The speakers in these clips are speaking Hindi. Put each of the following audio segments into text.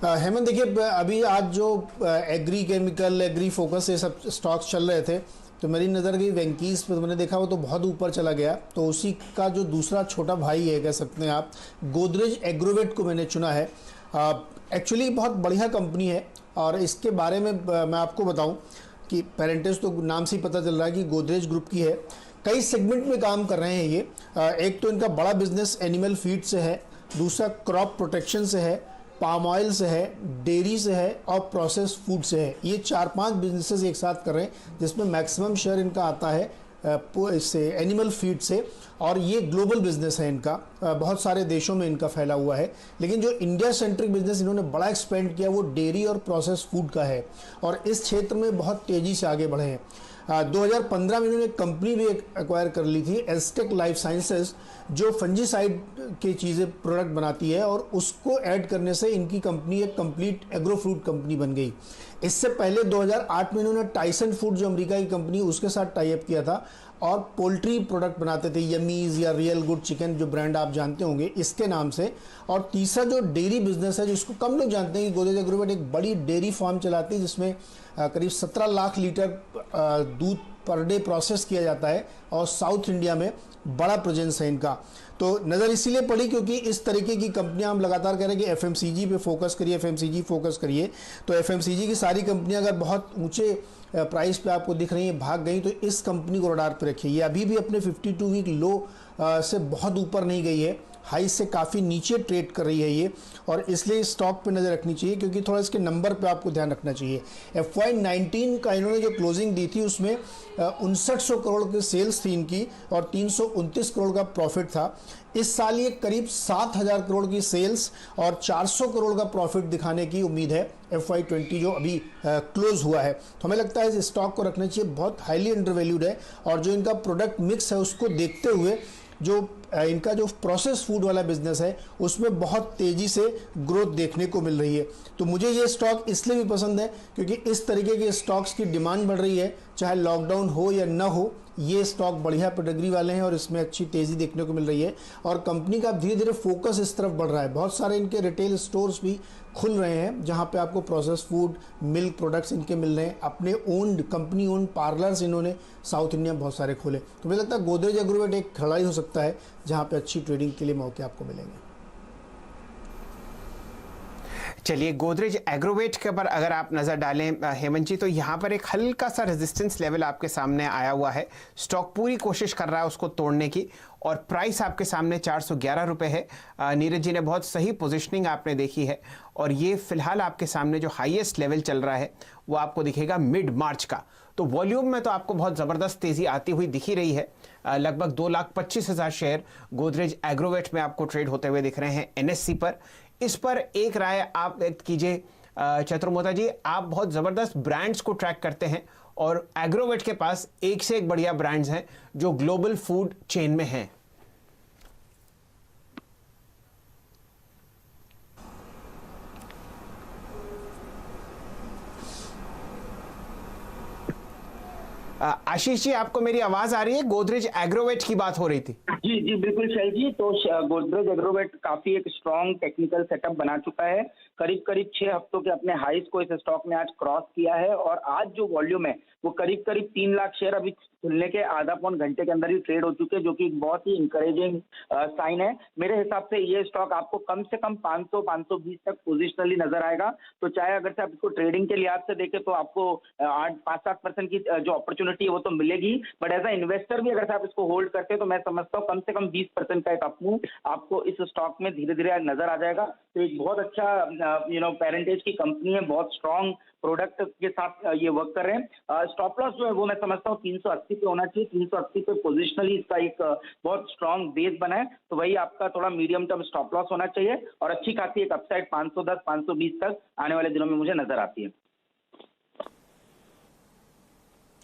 हेमंत देखिए, अभी आज जो एग्री केमिकल, एग्री फोकस ये सब स्टॉक्स चल रहे थे, तो मेरी नज़र गई वेंकीज पे। तो मैंने देखा वो तो बहुत ऊपर चला गया। तो उसी का जो दूसरा छोटा भाई है, कह सकते हैं आप, गोदरेज एग्रोवेट को मैंने चुना है। एक्चुअली बहुत बढ़िया कंपनी है, और इसके बारे में मैं आपको बताऊं कि पेरेंटेज तो नाम से ही पता चल रहा है कि गोदरेज ग्रुप की है। कई सेगमेंट में काम कर रहे हैं ये। एक तो इनका बड़ा बिजनेस एनिमल फीड से है, दूसरा क्रॉप प्रोटेक्शन से है, पाम ऑयल से है, डेयरी से है और प्रोसेस फूड से है। ये 4-5 बिजनेसेस एक साथ कर रहे हैं, जिसमें मैक्सिमम शेयर इनका आता है इससे, एनिमल फीड से। और ये ग्लोबल बिजनेस है इनका, बहुत सारे देशों में इनका फैला हुआ है। लेकिन जो इंडिया सेंट्रिक बिजनेस इन्होंने बड़ा एक्सपेंड किया वो डेयरी और प्रोसेस फूड का है, और इस क्षेत्र में बहुत तेज़ी से आगे बढ़े हैं। 2015 में इन्होंने एक कंपनी भी एक्वायर कर ली थी, एस्टेक लाइफ साइंसेस, जो फंजीसाइड की चीज़ें प्रोडक्ट बनाती है, और उसको ऐड करने से इनकी कंपनी एक कंप्लीट एग्रो फ्रूट कंपनी बन गई। इससे पहले 2008 में इन्होंने टाइसन फूड, जो अमेरिका की कंपनी, उसके साथ टाई अप किया था, और पोल्ट्री प्रोडक्ट बनाते थे, यमीज या रियल गुड चिकन, जो ब्रांड आप जानते होंगे इसके नाम से। और तीसरा जो डेयरी बिजनेस है, जिसको कम लोग जानते हैं, कि गोदरेज एग्रोवेट एक बड़ी डेयरी फार्म चलाती है, जिसमें करीब 17 लाख लीटर दूध पर डे प्रोसेस किया जाता है, और साउथ इंडिया में बड़ा प्रेजेंस है इनका। तो नज़र इसीलिए पड़ी क्योंकि इस तरीके की कंपनियां, हम लगातार कह रहे हैं कि एफएमसीजी पे फोकस करिए, एफएमसीजी फोकस करिए। तो एफएमसीजी की सारी कंपनियां अगर बहुत ऊंचे प्राइस पे आपको दिख रही हैं, भाग गई, तो इस कंपनी को रडार पे रखिए। ये अभी भी अपने 52 वीक लो से बहुत ऊपर नहीं गई है, हाई से काफ़ी नीचे ट्रेड कर रही है ये, और इसलिए स्टॉक पे नज़र रखनी चाहिए, क्योंकि थोड़ा इसके नंबर पे आपको ध्यान रखना चाहिए। FY19 का इन्होंने जो क्लोजिंग दी थी, उसमें 5900 करोड़ की सेल्स थी इनकी, और 329 करोड़ का प्रॉफिट था। इस साल ये करीब 7000 करोड़ की सेल्स और 400 करोड़ का प्रॉफिट दिखाने की उम्मीद है, FY20 जो अभी क्लोज हुआ है। तो हमें लगता है इस स्टॉक को रखना चाहिए, बहुत हाईली अंडरवैल्यूड है। और जो इनका प्रोडक्ट मिक्स है, उसको देखते हुए जो इनका जो प्रोसेस फूड वाला बिजनेस है, उसमें बहुत तेज़ी से ग्रोथ देखने को मिल रही है। तो मुझे ये स्टॉक इसलिए भी पसंद है क्योंकि इस तरीके के स्टॉक्स की डिमांड बढ़ रही है, चाहे लॉकडाउन हो या ना हो। ये स्टॉक बढ़िया पेडिग्री वाले हैं और इसमें अच्छी तेज़ी देखने को मिल रही है, और कंपनी का धीरे धीरे फोकस इस तरफ बढ़ रहा है। बहुत सारे इनके रिटेल स्टोर्स भी खुल रहे हैं, जहां पे आपको प्रोसेस फूड, मिल्क प्रोडक्ट्स इनके मिल रहे हैं। अपने ओन्ड, कंपनी ओन्ड पार्लर्स इन्होंने साउथ इंडिया में बहुत सारे खोले। तो मुझे लगता है गोदरेज एग्रोवेट एक खिलाड़ी हो सकता है, जहां पे अच्छी ट्रेडिंग के लिए मौके आपको मिलेंगे। चलिए, गोदरेज एग्रोवेट के ऊपर अगर आप नज़र डालें हेमंत जी, तो यहाँ पर एक हल्का सा रेजिस्टेंस लेवल आपके सामने आया हुआ है। स्टॉक पूरी कोशिश कर रहा है उसको तोड़ने की, और प्राइस आपके सामने 411 रुपये है। नीरज जी ने बहुत सही पोजीशनिंग आपने देखी है, और ये फिलहाल आपके सामने जो हाईएस्ट लेवल चल रहा है वो आपको दिखेगा मिड मार्च का। तो वॉल्यूम में तो आपको बहुत ज़बरदस्त तेज़ी आती हुई दिखी रही है। लगभग 2,25,000 शेयर गोदरेज एग्रोवेट में आपको ट्रेड होते हुए दिख रहे हैं NSE पर। इस पर एक राय आप व्यक्त कीजिए चतुर्मोता जी। आप बहुत ज़बरदस्त ब्रांड्स को ट्रैक करते हैं, और एग्रोवेट के पास एक से एक बढ़िया ब्रांड्स हैं जो ग्लोबल फूड चेन में हैं। आशीष जी, आपको मेरी आवाज आ रही है? गोदरेज एग्रोवेट की बात हो रही थी। जी जी बिल्कुल शैल जी। तो गोदरेज एग्रोवेट काफी एक स्ट्रॉन्ग टेक्निकल सेटअप बना चुका है। करीब करीब 6 हफ्तों के अपने हाईस को इस स्टॉक ने आज क्रॉस किया है, और आज जो वॉल्यूम है वो करीब करीब 3 लाख शेयर अभी खुलने के आधा पौन घंटे के अंदर ही ट्रेड हो चुके हैं, जो कि एक बहुत ही इंकरेजिंग साइन है। मेरे हिसाब से ये स्टॉक आपको कम से कम 500-520 तक पोजिशनली नजर आएगा। तो चाहे अगर से आप इसको ट्रेडिंग के लिहाज से देखें तो आपको 8-5-7% की जो अपॉर्चुनिटी है वो तो मिलेगी, बट एज अ इन्वेस्टर भी अगर से आप इसको होल्ड करते हैं तो मैं समझता हूँ कम से कम 20% का एक अपमूव आपको इस स्टॉक में धीरे धीरे नजर आ जाएगा। तो एक बहुत अच्छा पेरेंटेज की कंपनी है, बहुत स्ट्रॉन्ग प्रोडक्ट के साथ ये वर्क कर रहे हैं। स्टॉप लॉस जो है वो मैं समझता हूँ 380 पे होना चाहिए। 380 पे पोजिशनली इसका एक बहुत स्ट्रॉन्ग बेस बना है, तो वही आपका थोड़ा मीडियम टर्म स्टॉप लॉस होना चाहिए, और अच्छी खासी एक अपसाइड 510-520 तक आने वाले दिनों में मुझे नजर आती है।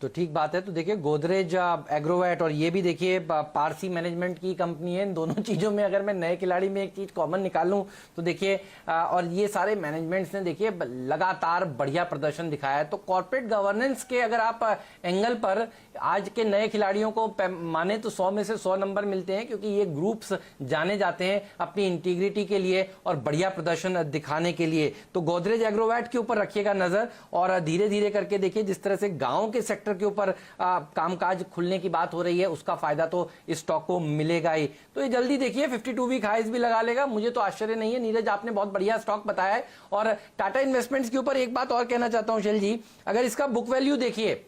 तो ठीक बात है। तो देखिए गोदरेज एग्रोवेट और ये भी देखिए पारसी मैनेजमेंट की कंपनी है। इन दोनों चीज़ों में अगर मैं नए खिलाड़ी में एक चीज़ कॉमन निकालूं तो देखिए और ये सारे मैनेजमेंट्स ने देखिए लगातार बढ़िया प्रदर्शन दिखाया है। तो कॉर्पोरेट गवर्नेंस के अगर आप एंगल पर आज के नए खिलाड़ियों को माने तो 100 में से 100 नंबर मिलते हैं, क्योंकि ये ग्रुप्स जाने जाते हैं अपनी इंटीग्रिटी के लिए और बढ़िया प्रदर्शन दिखाने के लिए। तो गोदरेज एग्रोवेट के ऊपर रखिएगा नजर और धीरे धीरे करके देखिए जिस तरह से गांव के सेक्टर के ऊपर कामकाज खुलने की बात हो रही है उसका फायदा तो इस स्टॉक को मिलेगा ही। तो ये जल्दी देखिए 52 वीक हाइज भी लगा लेगा, मुझे तो आश्चर्य नहीं है। नीरज आपने बहुत बढ़िया स्टॉक बताया है। और टाटा इन्वेस्टमेंट्स के ऊपर एक बात और कहना चाहता हूं शैल जी, अगर इसका बुक वैल्यू देखिए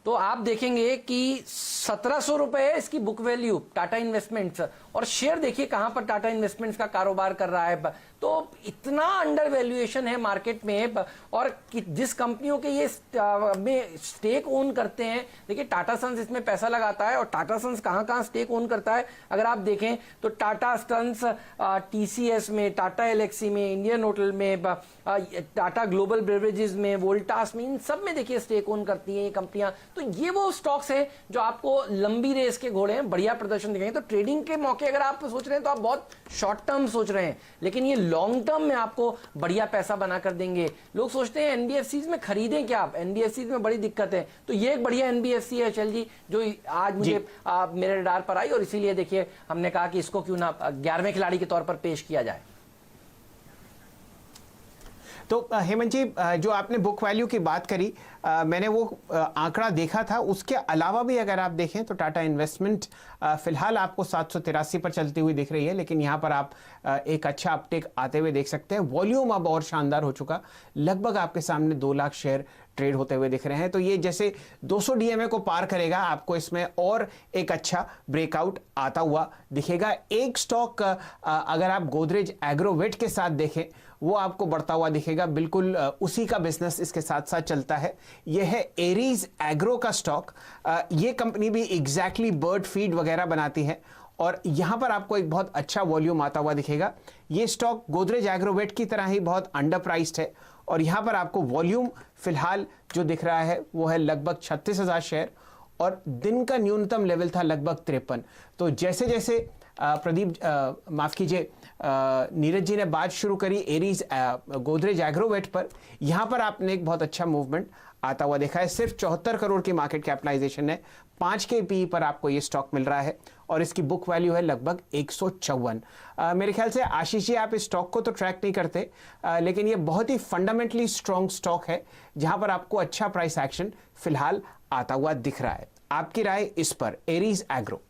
तो आप देखेंगे कि 1700 रुपए है इसकी बुक वैल्यू टाटा इन्वेस्टमेंट्स, और शेयर देखिए कहां पर टाटा इन्वेस्टमेंट्स का कारोबार कर रहा है। तो इतना अंडर वैल्यूएशन है मार्केट में। और जिस कंपनियों के ये में स्टेक ओन करते हैं, देखिए टाटा सन्स इसमें पैसा लगाता है और टाटा सन्स कहां कहां स्टेक ओन करता है अगर आप देखें तो टाटा सन्स टीसीएस में, टाटा एलेक्सी में, इंडियन होटल में, टाटा ग्लोबल बेवरेजेस में, वोल्टास में, इन सब में देखिए स्टेक ओन करती हैं ये कंपनियां। तो ये वो स्टॉक्स हैं जो आपको लंबी रेस के घोड़े हैं, बढ़िया प्रदर्शन दिखाएंगे। तो ट्रेडिंग के मौके अगर आप सोच रहे हैं तो आप बहुत शॉर्ट टर्म सोच रहे हैं, लेकिन ये लॉन्ग टर्म में आपको बढ़िया पैसा बना कर देंगे। लोग सोचते हैं एनबीएफसीज में खरीदें क्या, आप एनबीएफसीज में बड़ी दिक्कत है। तो ये एक बढ़िया एनबीएफसी है चल जी, जो आज मुझे मेरे रडार पर आई और इसीलिए देखिए हमने कहा कि इसको क्यों ना 11वें खिलाड़ी के तौर पर पेश किया जाए। तो हेमंत जी, जो आपने बुक वैल्यू की बात करी, मैंने वो आंकड़ा देखा था। उसके अलावा भी अगर आप देखें तो टाटा इन्वेस्टमेंट फिलहाल आपको 783 पर चलती हुई दिख रही है, लेकिन यहाँ पर आप एक अच्छा अपटेक आते हुए देख सकते हैं। वॉल्यूम अब और शानदार हो चुका, लगभग आपके सामने 2 लाख शेयर ट्रेड होते हुए दिख रहे हैं। तो ये जैसे 200 डीएमए को पार करेगा, आपको इसमें और एक अच्छा ब्रेकआउट आता हुआ दिखेगा। एक स्टॉक अगर आप गोदरेज एग्रोवेट के साथ देखें वो आपको बढ़ता हुआ दिखेगा, बिल्कुल उसी का बिजनेस इसके साथ साथ चलता है। यह है एरीज एग्रो का स्टॉक। ये कंपनी भी एग्जैक्टली बर्ड फीड वगैरह बनाती है और यहां पर आपको एक बहुत अच्छा वॉल्यूम आता हुआ दिखेगा। ये स्टॉक गोदरेज एग्रोवेट की तरह ही बहुत अंडर प्राइस्ड है और यहां पर आपको वॉल्यूम फिलहाल जो दिख रहा है वो है लगभग 36,000 शेयर और दिन का न्यूनतम लेवल था लगभग 53। तो जैसे जैसे माफ कीजिए, नीरज जी ने बात शुरू करी एरीज गोदरेज एग्रोवेट पर, यहां पर आपने एक बहुत अच्छा मूवमेंट आता हुआ देखा है। सिर्फ 74 करोड़ की मार्केट कैपिटलाइजेशन है, 5 के पी पर आपको ये स्टॉक मिल रहा है और इसकी बुक वैल्यू है लगभग 154। मेरे ख्याल से आशीष जी आप इस स्टॉक को तो ट्रैक नहीं करते, लेकिन ये बहुत ही फंडामेंटली स्ट्रॉन्ग स्टॉक है जहां पर आपको अच्छा प्राइस एक्शन फिलहाल आता हुआ दिख रहा है। आपकी राय इस पर एरीज एग्रो?